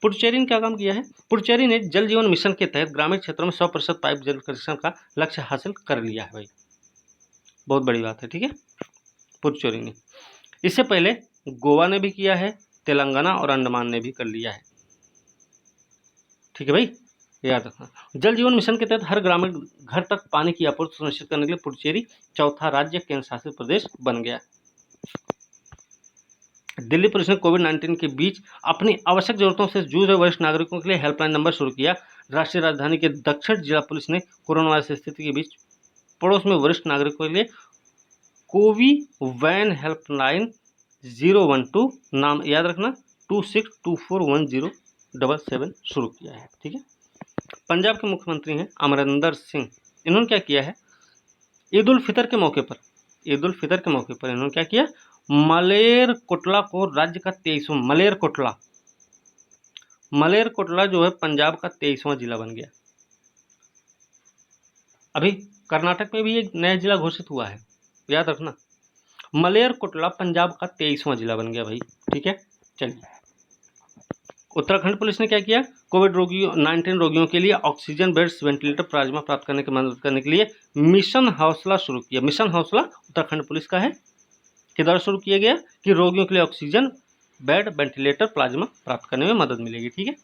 पुडुचेरी ने क्या काम किया है? पुडुचेरी ने जल जीवन मिशन के तहत ग्रामीण क्षेत्रों में 100% पाइप जल कनेक्शन का लक्ष्य हासिल कर लिया है भाई। बहुत बड़ी बात है, ठीक है। पुडुचेरी ने, इससे पहले गोवा ने भी किया है, तेलंगाना और अंडमान ने भी कर लिया है, ठीक है भाई, याद रखना। जल जीवन मिशन के तहत हर ग्रामीण घर तक पानी की आपूर्ति सुनिश्चित करने के लिए पुडुचेरी चौथा राज्य केंद्र शासित प्रदेश बन गया। दिल्ली पुलिस ने कोविड-19 के बीच अपनी आवश्यक जरूरतों से जूझ रहे वरिष्ठ नागरिकों के लिए हेल्पलाइन नंबर शुरू किया। राष्ट्रीय राजधानी के दक्षिण जिला पुलिस ने कोरोना वायरस स्थिति के बीच पड़ोस में वरिष्ठ नागरिकों के लिए कोवी वैन हेल्पलाइन 012 नाम, याद रखना, 26241077 शुरू किया है, ठीक है। पंजाब के मुख्यमंत्री हैं अमरिंदर सिंह। इन्होंने क्या किया है? ईद उल फितर के मौके पर इन्होंने क्या किया? मलेरकोटला को राज्य का 23वां मलेरकोटला जो है पंजाब का 23वां जिला बन गया। अभी कर्नाटक में भी एक नया जिला घोषित हुआ है, याद रखना। मलेरकोटला पंजाब का 23वां जिला बन गया भाई, ठीक है। चलिए उत्तराखंड पुलिस ने क्या किया, कोविड रोगियों 19 रोगियों के लिए ऑक्सीजन बेड्स, वेंटिलेटर, प्लाज्मा प्राप्त करने की मदद करने के लिए मिशन हौसला शुरू किया। मिशन हौसला उत्तराखंड पुलिस का है, के द्वारा शुरू किया गया कि रोगियों के लिए ऑक्सीजन बेड, वेंटिलेटर, प्लाज्मा प्राप्त करने में मदद मिलेगी। ठीक है,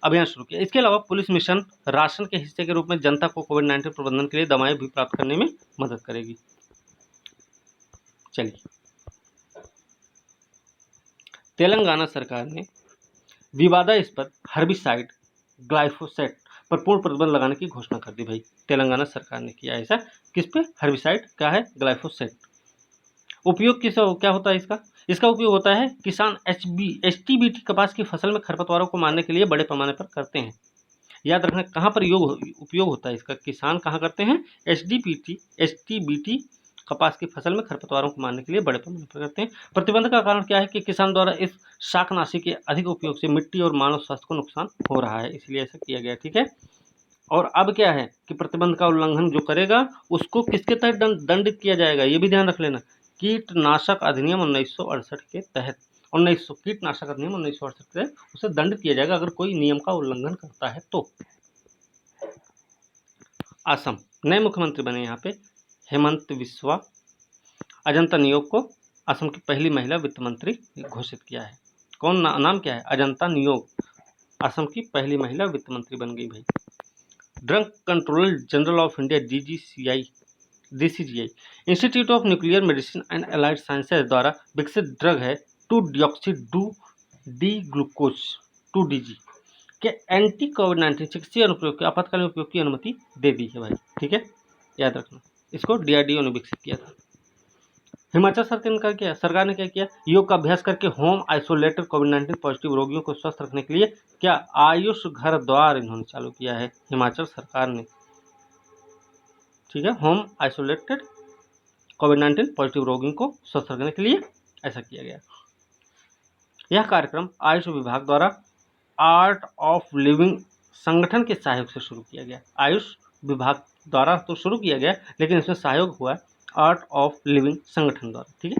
अभियान शुरू किया। इसके अलावा पुलिस मिशन राशन के हिस्से के रूप में जनता को कोविड-19 प्रबंधन के लिए दवाएं भी प्राप्त करने में मदद करेगी। चलिए, तेलंगाना सरकार ने विवादास्पद हर्बिसाइड ग्लाइफोसेट पर पूर्ण प्रतिबंध लगाने की घोषणा कर दी। भाई तेलंगाना सरकार ने किया ऐसा, किस पे? हर्बिसाइड क्या है? ग्लाइफोसेट। उपयोग क्या होता है इसका उपयोग होता है किसान एचटीबीटी कपास की फसल में खरपतवारों को मारने के लिए बड़े पैमाने पर करते हैं। याद रखना कहाँ पर उपयोग होता है इसका, किसान कहाँ करते हैं? एचटीबीटी कपास की फसल में खरपतवारों को मारने के लिए बड़े पैमाने पर करते हैं। प्रतिबंध का कारण क्या है कि किसान द्वारा इस शाकनाशी के अधिक उपयोग से मिट्टी और मानव स्वास्थ्य को नुकसान हो रहा है, इसलिए ऐसा किया गया। ठीक है, और अब क्या है कि प्रतिबंध का उल्लंघन जो करेगा उसको किसके तहत दंडित किया जाएगा, ये भी ध्यान रख लेना। कीटनाशक अधिनियम 1968 के तहत, कीटनाशक अधिनियम 1968 के तहत उसे दंडित किया जाएगा अगर कोई नियम का उल्लंघन करता है तो। असम नए मुख्यमंत्री बने यहाँ पे हेमंत बिस्वा। अजंता नियोग को असम की पहली महिला वित्त मंत्री घोषित किया है। कौन नाम क्या है? अजंता नियोग असम की पहली महिला वित्त मंत्री बन गई भाई। Drug controller general of India DCGI institute of nuclear medicine and allied sciences द्वारा विकसित ड्रग है 2-डिऑक्सी-डी ग्लूकोज 2DG के एंटी कोविड-19 चिकित्सीय अनुप्रयोग के आपातकालीन उपयोग की अनुमति दे दी है भाई। ठीक है, याद रखना, इसको DRDO ने विकसित किया था। हिमाचल सरकार ने क्या किया? योग का अभ्यास करके होम आइसोलेटेड कोविड-19 पॉजिटिव रोगियों को स्वस्थ रखने के लिए क्या आयुष घर द्वार इन्होंने चालू किया है, हिमाचल सरकार ने। ठीक है, होम आइसोलेटेड कोविड-19 पॉजिटिव रोगियों को स्वस्थ रखने के लिए ऐसा किया गया। यह कार्यक्रम आयुष विभाग द्वारा आर्ट ऑफ लिविंग संगठन के सहयोग से शुरू किया गया। आयुष विभाग द्वारा तो शुरू किया गया, लेकिन इसमें सहयोग हुआ आर्ट ऑफ लिविंग संगठन द्वारा। ठीक है,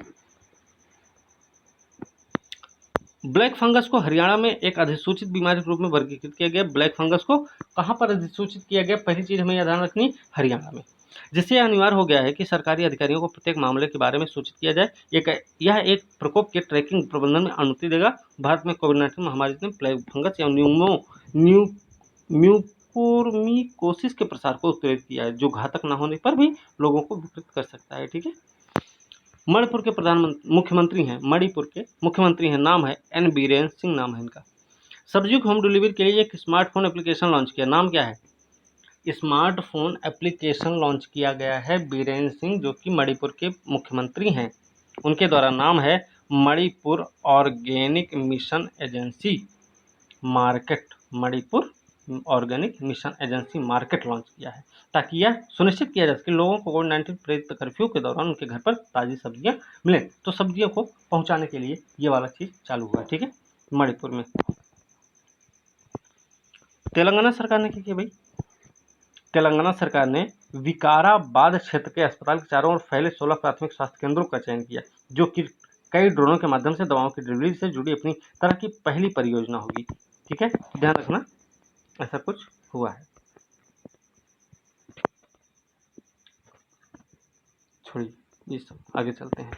ब्लैक फंगस को हरियाणा में एक अधिसूचित बीमारी के रूप में वर्गीकृत किया गया। ब्लैक फंगस को कहाँ पर अधिसूचित किया गया? पहली चीज हमें ध्यान रखनी, हरियाणा में, जिससे अनिवार्य हो गया है कि सरकारी अधिकारियों को प्रत्येक मामले के बारे में सूचित किया जाए। यह एक प्रकोप के ट्रैकिंग प्रबंधन में अनुमति देगा। भारत में कोविड-19 महामारी ने ब्लैक फंगस या म्यूकोरमिकोसिस के प्रसार को उत्प्रेरित किया है, जो घातक न होने पर भी लोगों को विकृत कर सकता है। ठीक है, मणिपुर के मुख्यमंत्री हैं, नाम है एन बीरेन सिंह, नाम है इनका। सब्जियों होम डिलीवरी के लिए एक स्मार्टफोन एप्लीकेशन लॉन्च किया। नाम क्या है? स्मार्टफोन एप्लीकेशन लॉन्च किया गया है बीरेन सिंह, जो कि मणिपुर के मुख्यमंत्री हैं, उनके द्वारा। नाम है Manipur organic mission agency market. Manipur organic mission agency market launch किया है, ताकि यह सुनिश्चित किया जा सके लोगों को कोविड-19 प्रेरित कर्फ्यू के दौरान उनके घर पर ताज़ी सब्जियां मिलें। तो सब्जियों को पहुंचाने के लिए ये वाला चीज़ चालू हुआ है। ठीक है, मणिपुर में। तेलंगाना सरकार ने क्या किया भाई? तेलंगाना सरकार ने विकाराबाद क्षेत्र के अस्पताल के चारों ओर फैले 16 प्राथमिक स्वास्थ्य केंद्रों का चयन किया, जो कि कई ड्रोनों के माध्यम से दवाओं की डिलीवरी से जुड़ी अपनी तरह की पहली परियोजना होगी। ठीक है, ध्यान रखना, ऐसा कुछ हुआ है। छोड़िए ये सब, आगे चलते हैं।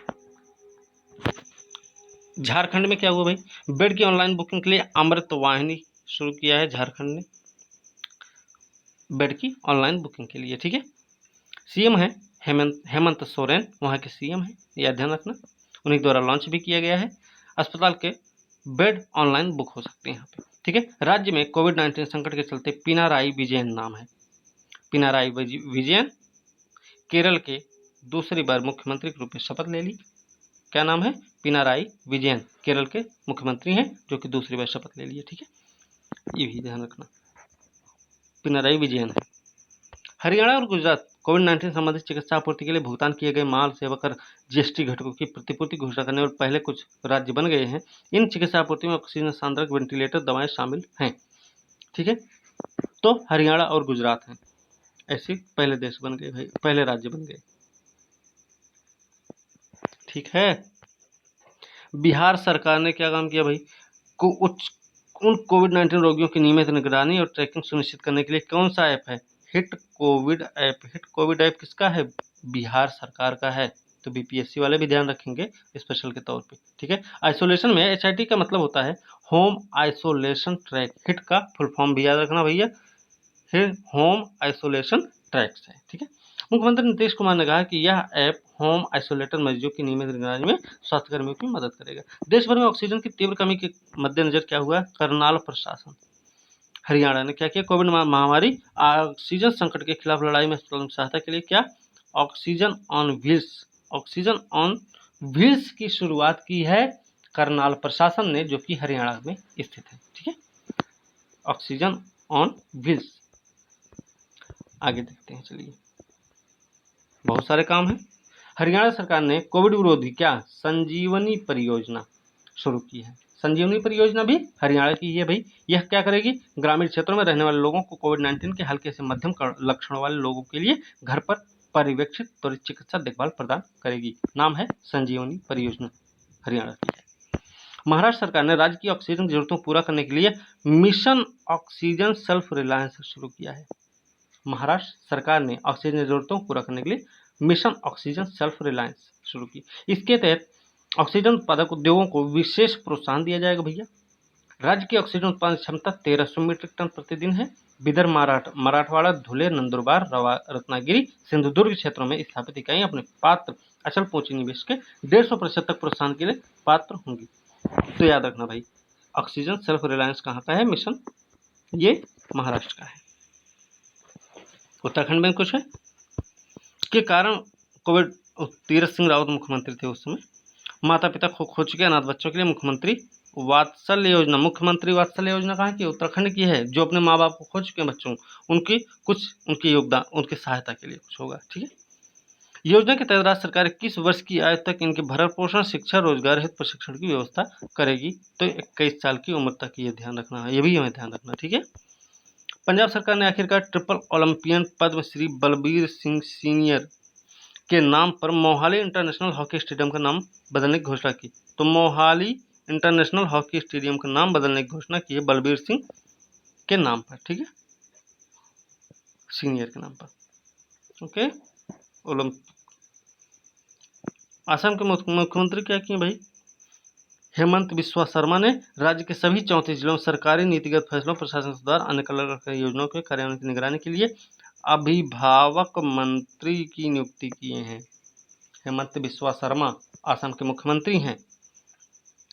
झारखंड में क्या हुआ भाई? बेड की ऑनलाइन बुकिंग के लिए अमृत वाहिनी शुरू किया है झारखंड ने, बेड की ऑनलाइन बुकिंग के लिए। ठीक है, सीएम है हेमंत सोरेन, वहाँ के सीएम है, यह ध्यान रखना, उन्हीं द्वारा लॉन्च भी किया गया है। अस्पताल के बेड ऑनलाइन बुक हो सकते हैं यहाँ पे। ठीक है, राज्य में कोविड-19 संकट के चलते पिनाराई विजयन नाम है, पिनाराई विजयन केरल के दूसरी बार मुख्यमंत्री के रूप में शपथ ले ली। क्या नाम है? पिनाराई विजयन, केरल के मुख्यमंत्री हैं जो कि दूसरी बार शपथ ले लिए। ठीक है, ये भी ध्यान रखना, पिनाराई विजयन है। हरियाणा और गुजरात कोविड-19 संबंधित चिकित्सा आपूर्ति के लिए भुगतान किए गए माल सेवा कर जीएसटी घटकों की प्रतिपूर्ति घोषणा करने और पहले कुछ राज्य बन गए हैं। इन चिकित्सा आपूर्ति में ऑक्सीजन सांद्रक, वेंटिलेटर, दवाएं शामिल हैं। ठीक है, तो हरियाणा और गुजरात हैं, ऐसे पहले देश बन गए भाई, पहले राज्य बन गए। ठीक है, बिहार सरकार ने क्या काम किया भाई? उन कोविड-19 रोगियों की नियमित निगरानी और ट्रैकिंग सुनिश्चित करने के लिए कौन सा ऐप है? Hit Covid app. Hit Covid app किसका है? बिहार सरकार का है। तो बीपीएससी वाले भी ध्यान रखेंगे स्पेशल के तौर पे, ठीक है। आइसोलेशन में एचआईटी का मतलब होता है होम आइसोलेशन ट्रैक। हिट का फुल फॉर्म भी याद रखना भैया, फिर होम आइसोलेशन ट्रैक्स है, ठीक है। मुख्यमंत्री नीतीश कुमार ने कहा कि यह ऐप होम आइसोलेटेड मरीजों की नियमित निगरानी में स्वास्थ्यकर्मियों की मदद करेगा। देश भर में ऑक्सीजन की तीव्र कमी के मद्देनजर क्या हुआ? करनाल प्रशासन हरियाणा ने क्या किया? कोविड महामारी ऑक्सीजन संकट के खिलाफ लड़ाई में सहायता के लिए क्या? Oxygen on wheels, oxygen on wheels की शुरुआत की है करनाल प्रशासन ने, जो कि हरियाणा में स्थित है, ठीक है। Oxygen on wheels. आगे देखते हैं, चलिए बहुत सारे काम हैं। हरियाणा सरकार ने कोविड विरोधी क्या? संजीवनी परियोजना शुरू की है। संजीवनी परियोजना भी हरियाणा की है भाई। यह क्या करेगी? ग्रामीण क्षेत्रों में रहने वाले लोगों को कोविड-19 के हल्के से मध्यम लक्षणों वाले लोगों के लिए घर पर पर्यवेक्षित त्वरित चिकित्सा देखभाल प्रदान करेगी। नाम है संजीवनी परियोजना, हरियाणा की है। महाराष्ट्र सरकार ने राज्य की ऑक्सीजन की जरूरतों को पूरा करने के लिए मिशन ऑक्सीजन सेल्फ रिलायंस शुरू किया है। महाराष्ट्र सरकार ने ऑक्सीजन की जरूरतों को पूरा करने के लिए मिशन ऑक्सीजन सेल्फ रिलायंस शुरू की। इसके तहत ऑक्सीजन उत्पादक उद्योगों को विशेष प्रोत्साहन दिया जाएगा भैया। राज्य की ऑक्सीजन उत्पादन क्षमता 1300 मीट्रिक टन प्रतिदिन है। विदर्भ, मराठवाड़ा, धुले, नंदुरबार, रत्नागिरी, सिंधुदुर्ग क्षेत्रों में स्थापित इकाइयां अपने पात्र अचल पूंजी निवेश के 150% तक प्रोत्साहन के लिए पात्र होंगी। तो याद रखना भाई, ऑक्सीजन सेल्फ रिलायंस कहाँ का है? मिशन, ये महाराष्ट्र का है। उत्तराखंड में कुछ है के कारण कोविड, तीरथ सिंह रावत मुख्यमंत्री थे उस समय। माता पिता खो चुके अनाथ बच्चों के लिए मुख्यमंत्री वात्सल्य योजना। मुख्यमंत्री वात्सल्य योजना कहाँ की? उत्तराखंड की है। जो अपने माँ बाप को खो चुके हैं बच्चों, उनकी योगदान, उनकी सहायता के लिए कुछ होगा, ठीक है। योजना के तहत राज्य सरकार 21 वर्ष की आयु तक इनके भरण पोषण, शिक्षा, रोजगार हेतु प्रशिक्षण की व्यवस्था करेगी। तो 21 साल की उम्र तक ये ध्यान रखना है, ये भी हमें ध्यान रखना, ठीक है। पंजाब सरकार ने आखिरकार triple Olympian Padma Shri Balbir Singh senior के नाम पर मोहाली इंटरनेशनल हॉकी स्टेडियम का नाम बदलने की घोषणा की। तो मोहाली इंटरनेशनल हॉकी स्टेडियम का नाम बदलने की घोषणा की है बलबीर सिंह के नाम पर, ठीक है, सीनियर के नाम पर। ओके। असम के मुख्यमंत्री क्या किए भाई? हेमंत बिस्वा शर्मा ने राज्य के सभी 34 जिलों में सरकारी नीतिगत फैसलों, प्रशासन सुधार, अन्य कल्याणकारी योजनाओं के कार्यान्वयन की निगरानी के लिए अभिभावक मंत्री की नियुक्ति किए हैं। हेमंत बिस्वा शर्मा असम के मुख्यमंत्री हैं।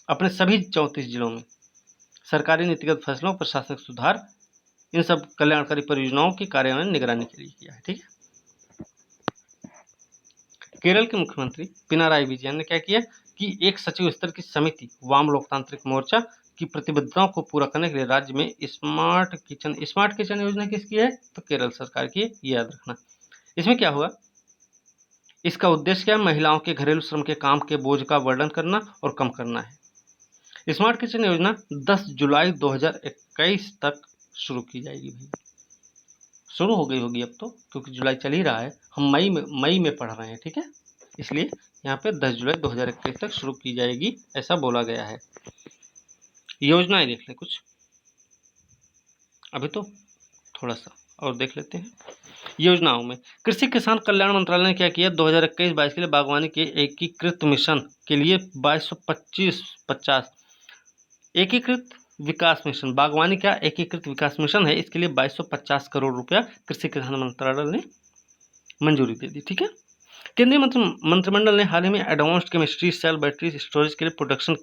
अपने सभी 34 जिलों में सरकारी नीतिगत फैसलों, प्रशासनिक सुधार, इन सब कल्याणकारी परियोजनाओं की कार्यान्वयन निगरानी के लिए किया है, ठीक है। केरल के मुख्यमंत्री पिनाराई विजयन ने क्या किया कि एक सचिव स्तर की समिति वाम लोकतांत्रिक मोर्चा की प्रतिबद्धताओं को पूरा करने के लिए राज्य में स्मार्ट किचन योजना किसकी है? तो केरल सरकार की है, ये याद रखना। इसमें क्या हुआ? इसका उद्देश्य क्या है? महिलाओं के घरेलू श्रम के काम के बोझ का वर्णन करना और कम करना है। स्मार्ट किचन योजना 10 जुलाई 2021 तक शुरू की जाएगी भाई। शुरू हो गई होगी अब तो, क्योंकि जुलाई चल ही रहा है, हम मई में पढ़ रहे हैं, ठीक है। इसलिए यहाँ पे 10 जुलाई 2021 तक शुरू की जाएगी, ऐसा बोला गया है। योजनाएं देख लें कुछ, अभी तो थोड़ा सा और देख लेते हैं। योजनाओं में कृषि किसान कल्याण मंत्रालय ने क्या किया? 2021-22 के लिए बागवानी के एकीकृत मिशन के लिए 2250 एकीकृत विकास मिशन, बागवानी का एकीकृत विकास मिशन है, इसके लिए 2250 करोड़ रुपया कृषि किसान मंत्रालय ने मंजूरी दे दी, ठीक है। केंद्रीय मंत्रिमंडल ने हाल ही में advanced chemistry cell battery storage के लिए प्रोडक्शन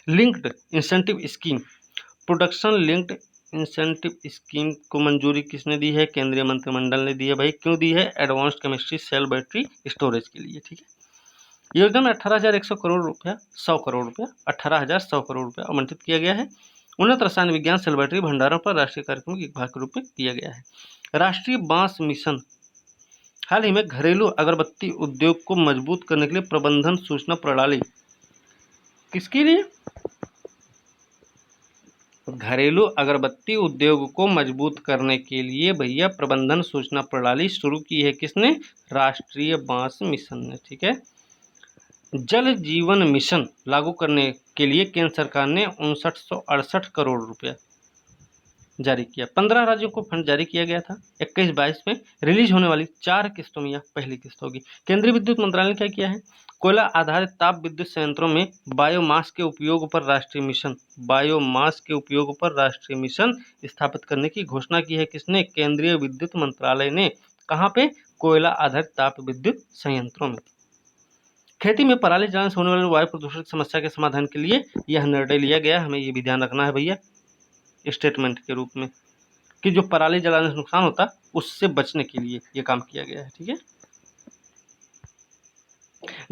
लिंक्ड इंसेंटिव स्कीम को मंजूरी किसने दी है? केंद्रीय मंत्रिमंडल ने दी है भाई। क्यों दी है? Advanced chemistry cell battery storage के लिए, ठीक है। योजना में 18,100 करोड़ रुपया 100 करोड़ रुपया 18,100 करोड़ रुपया आवंटित किया गया है। उन्नत रसायन विज्ञान सेल बैटरी भंडारण पर राष्ट्रीय कार्यक्रम के एक भाग के रूप में किया गया है। राष्ट्रीय बांस मिशन हाल ही में घरेलू अगरबत्ती उद्योग को मजबूत करने के लिए प्रबंधन सूचना प्रणाली, किसके लिए? घरेलू अगरबत्ती उद्योग को मजबूत करने के लिए भैया प्रबंधन सूचना प्रणाली शुरू की है। किसने? राष्ट्रीय बांस मिशन ने, ठीक है। जल जीवन मिशन लागू करने के लिए केंद्र सरकार ने 5968 करोड़ रुपया जारी किया। 15 राज्यों को फंड जारी किया गया था। 21-22 में रिलीज होने वाली 4 किस्तों में यह पहली किस्त होगी। केंद्रीय विद्युत मंत्रालय ने क्या किया है, कोयला आधारित ताप विद्युत संयंत्रों में बायोमास के उपयोग पर राष्ट्रीय मिशन स्थापित करने की घोषणा की है। किसने? केंद्रीय विद्युत मंत्रालय ने। कहाँ पे? कोयला आधारित ताप विद्युत संयंत्रों में। खेती में पराली जलाने से होने वाले वायु प्रदूषण की समस्या के समाधान के लिए यह निर्णय लिया गया। हमें ये भी ध्यान रखना है भैया स्टेटमेंट के रूप में कि जो पराली जलाने से नुकसान होता है उससे बचने के लिए ये काम किया गया है। ठीक है।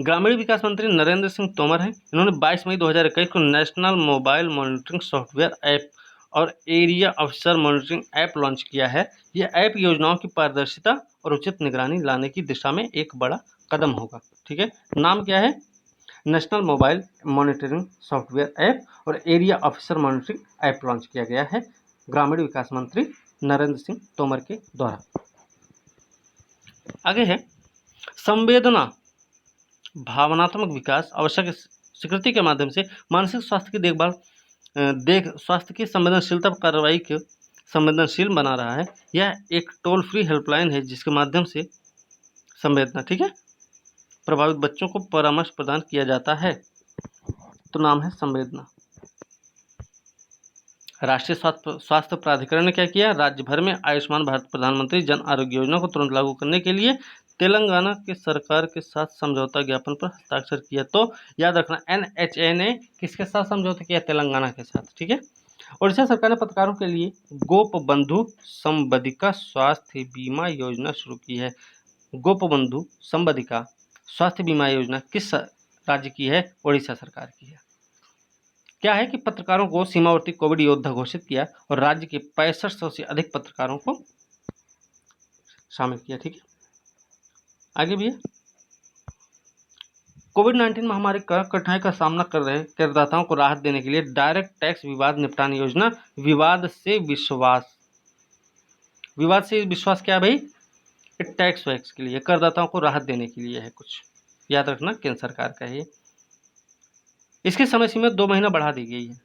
ग्रामीण विकास मंत्री नरेंद्र सिंह तोमर हैं। इन्होंने 22 मई 2021 को national mobile monitoring software app और area officer monitoring app launch किया है। यह ऐप योजनाओं की पारदर्शिता और उचित निगरानी लाने की दिशा में एक बड़ा कदम होगा। ठीक है। नाम क्या है? National mobile monitoring software app और area officer monitoring app launch किया गया है ग्रामीण विकास मंत्री नरेंद्र सिंह तोमर के द्वारा। आगे है संवेदना भावनात्मक विकास आवश्यक स्वीकृति के माध्यम से मानसिक स्वास्थ्य की देखभाल स्वास्थ्य की संवेदनशीलता कार्रवाई को संवेदनशील बना रहा है। यह एक टोल फ्री हेल्पलाइन है जिसके माध्यम से संवेदना, ठीक है, प्रभावित बच्चों को परामर्श प्रदान किया जाता है। तो नाम है संवेदना। राष्ट्रीय स्वास्थ्य प्राधिकरण ने क्या किया? राज्य भर में आयुष्मान भारत प्रधानमंत्री जन आरोग्य योजना को तुरंत लागू करने के लिए तेलंगाना के सरकार के साथ समझौता ज्ञापन पर हस्ताक्षर किया। तो याद रखना NHA ने किसके साथ समझौता किया? तेलंगाना के साथ। ठीक है। ओडिशा सरकार ने पत्रकारों के लिए गोप बंधु संबदिका स्वास्थ्य बीमा योजना शुरू की है। गोप बंधु संबदिका स्वास्थ्य बीमा योजना किस राज्य की है? ओडिशा सरकार की है। क्या है कि पत्रकारों को सीमावर्ती कोविड योद्धा घोषित किया और राज्य के 6500 से अधिक पत्रकारों को शामिल किया। ठीक है। आगे भी है कोविड-19 महामारी का कठिनाई का सामना कर रहे करदाताओं को राहत देने के लिए डायरेक्ट टैक्स विवाद निपटान योजना। विवाद से विश्वास क्या है भाई? टैक्स वैक्स के लिए करदाताओं को राहत देने के लिए है। कुछ याद रखना केंद्र सरकार का है। इसकी समय सीमा 2 महीना बढ़ा दी गई है,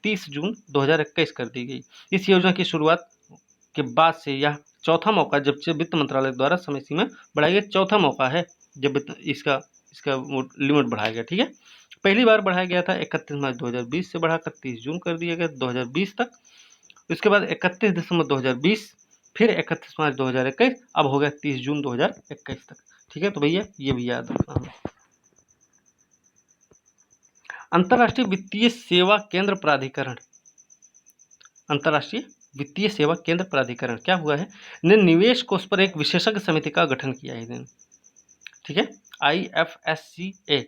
30 जून 2021 कर दी गई। इस योजना की शुरुआत के बाद से यह चौथा मौका जब से वित्त मंत्रालय द्वारा समय सीमा बढ़ाई गई। चौथा मौका है जब इसका लिमिट बढ़ाया गया। ठीक है। पहली बार बढ़ाया गया था 31 मार्च 2020 से बढ़ाकर 30 जून कर दिया गया 2020 तक। उसके बाद 31 दिसंबर 2020, फिर 31 मार्च 2021, अब हो गया 30 जून 2021 तक। ठीक है। तो भैया ये भी याद रखना। अंतर्राष्ट्रीय वित्तीय सेवा केंद्र प्राधिकरण, अंतर्राष्ट्रीय वित्तीय सेवा केंद्र प्राधिकरण क्या हुआ है? ने निवेश कोष पर एक विशेषज्ञ समिति का गठन किया है। ठीक है। IFSCA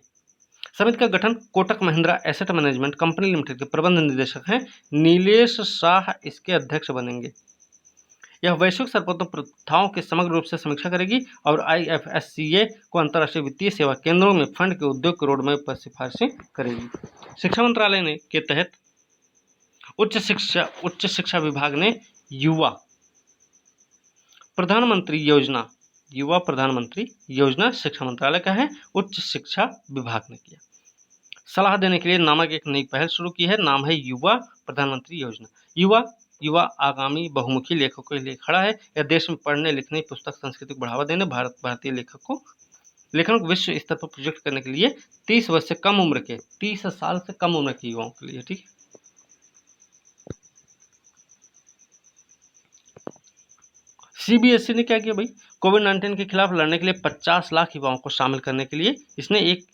समिति का गठन Kotak Mahindra asset management company limited के प्रबंध निदेशक हैं नीलेश शाह इसके अध्यक्ष बनेंगे। यह वैश्विक सर्वोत्तम प्रथाओं के समग्र रूप से समीक्षा करेगी और IFSCA को अंतर्राष्ट्रीय वित्तीय सेवा केंद्रों में फंड के उद्योग के रोडमैप पर सिफारिशें करेगी। शिक्षा मंत्रालय ने के तहत उच्च शिक्षा विभाग ने युवा प्रधानमंत्री योजना शिक्षा मंत्रालय का है, उच्च शिक्षा विभाग ने किया। सलाह देने के लिए नामक एक नई पहल शुरू की है। नाम है युवा प्रधानमंत्री योजना। युवा आगामी बहुमुखी लेखकों के लिए खड़ा है। यह देश में पढ़ने लिखने पुस्तक संस्कृति को बढ़ावा देने भारतीय लेखन को विश्व स्तर पर प्रोजेक्ट करने के लिए 30 वर्ष से कम उम्र के 30 साल से कम उम्र के युवाओं के लिए। ठीक है। CBSE ने क्या किया भाई? कोविड-19 के खिलाफ लड़ने के लिए 50 लाख युवाओं को शामिल करने के लिए इसने एक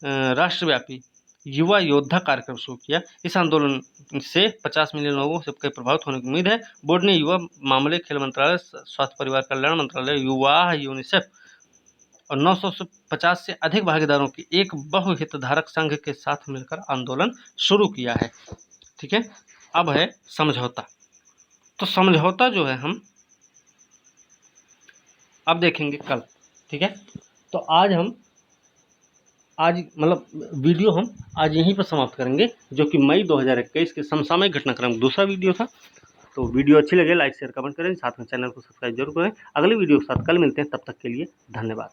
राष्ट्रव्यापी युवा योद्धा कार्यक्रम शुरू किया। इस आंदोलन से 50 मिलियन लोगों से प्रभावित होने की उम्मीद है। बोर्ड ने युवा मामले, खेल मंत्रालय, स्वास्थ्य परिवार कल्याण मंत्रालय, युवा, यूनिसेफ और 950 से अधिक भागीदारों की एक बहुहितधारक संघ के साथ मिलकर आंदोलन शुरू किया है। ठीक है। अब है समझौता। तो समझौता जो है हम अब देखेंगे कल। ठीक है। तो आज वीडियो हम आज यहीं पर समाप्त करेंगे, जो कि मई 2021 के समसामयिक घटनाक्रम दूसरा वीडियो था। तो वीडियो अच्छी लगे लाइक शेयर कमेंट करें, साथ में चैनल को सब्सक्राइब जरूर करें। अगली वीडियो के साथ कल मिलते हैं, तब तक के लिए धन्यवाद।